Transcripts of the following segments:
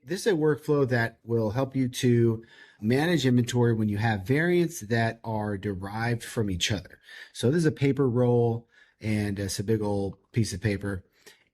This is a workflow that will help you to manage inventory when you have variants that are derived from each other. So this is a paper roll and it's a big old piece of paper.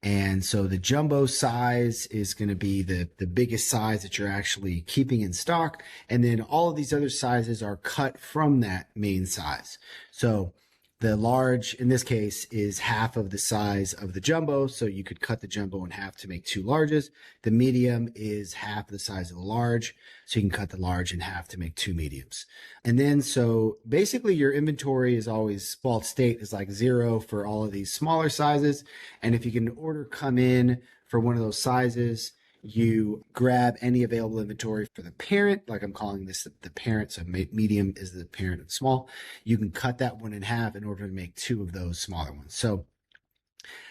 And so the jumbo size is going to be the biggest size that you're actually keeping in stock. And then all of these other sizes are cut from that main size. So the large, in this case, is half of the size of the jumbo. So you could cut the jumbo in half to make two larges. The medium is half the size of the large. So you can cut the large in half to make two mediums. And then, so basically your inventory is always default state is like 0 for all of these smaller sizes. And if you get an order come in for one of those sizes, you grab any available inventory for the parent, like I'm calling this the parent, so medium is the parent of small. You can cut that one in half in order to make two of those smaller ones. So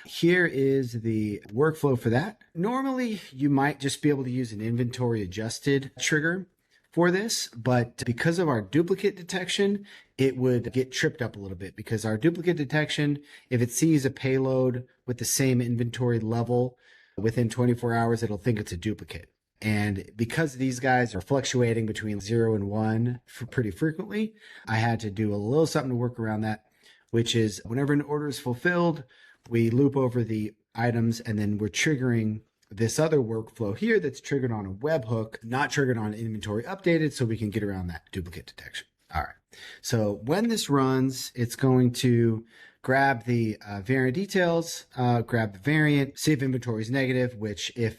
here is the workflow for that. Normally, you might just be able to use an inventory adjusted trigger for this, but because of our duplicate detection, it would get tripped up a little bit because our duplicate detection, if it sees a payload with the same inventory level, within 24 hours, it'll think it's a duplicate. And because these guys are fluctuating between 0 and 1 pretty frequently, I had to do a little something to work around that, which is whenever an order is fulfilled, we loop over the items and then we're triggering this other workflow here that's triggered on a webhook, not triggered on inventory updated, so we can get around that duplicate detection. All right. So when this runs, it's going to grab the variant details, grab the variant, see if inventory is negative, which if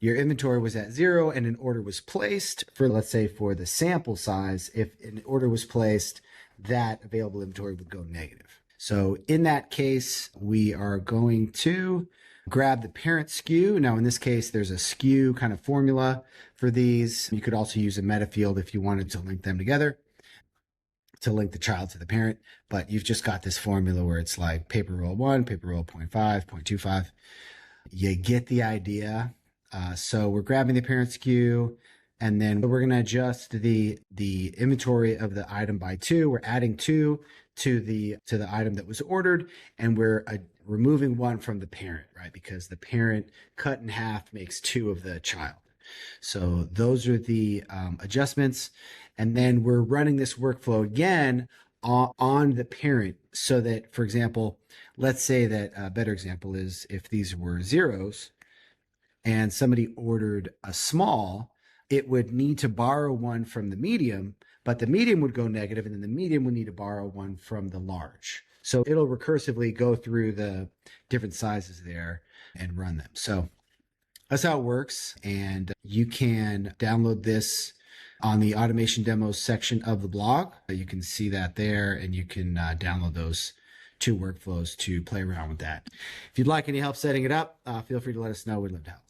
your inventory was at 0 and an order was placed for, let's say for the sample size, if an order was placed, that available inventory would go negative. So in that case, we are going to grab the parent SKU. Now in this case, there's a SKU kind of formula for these. You could also use a meta field if you wanted to link them together, to link the child to the parent, but you've just got this formula where it's like paper roll 1, paper roll 0.5, 0.25. You get the idea. So we're grabbing the parent SKU and then we're going to adjust the inventory of the item by 2. We're adding 2 to the item that was ordered, and we're removing 1 from the parent, right? Because the parent cut in half makes 2 of the child. So those are the adjustments. And then we're running this workflow again on the parent so that, for example, let's say that a better example is if these were zeros and somebody ordered a small, it would need to borrow 1 from the medium, but the medium would go negative and then the medium would need to borrow 1 from the large. So it'll recursively go through the different sizes there and run them. So that's how it works. And you can download this on the automation demos section of the blog. You can see that there, and you can download those 2 workflows to play around with that. If you'd like any help setting it up, feel free to let us know. We'd love to help.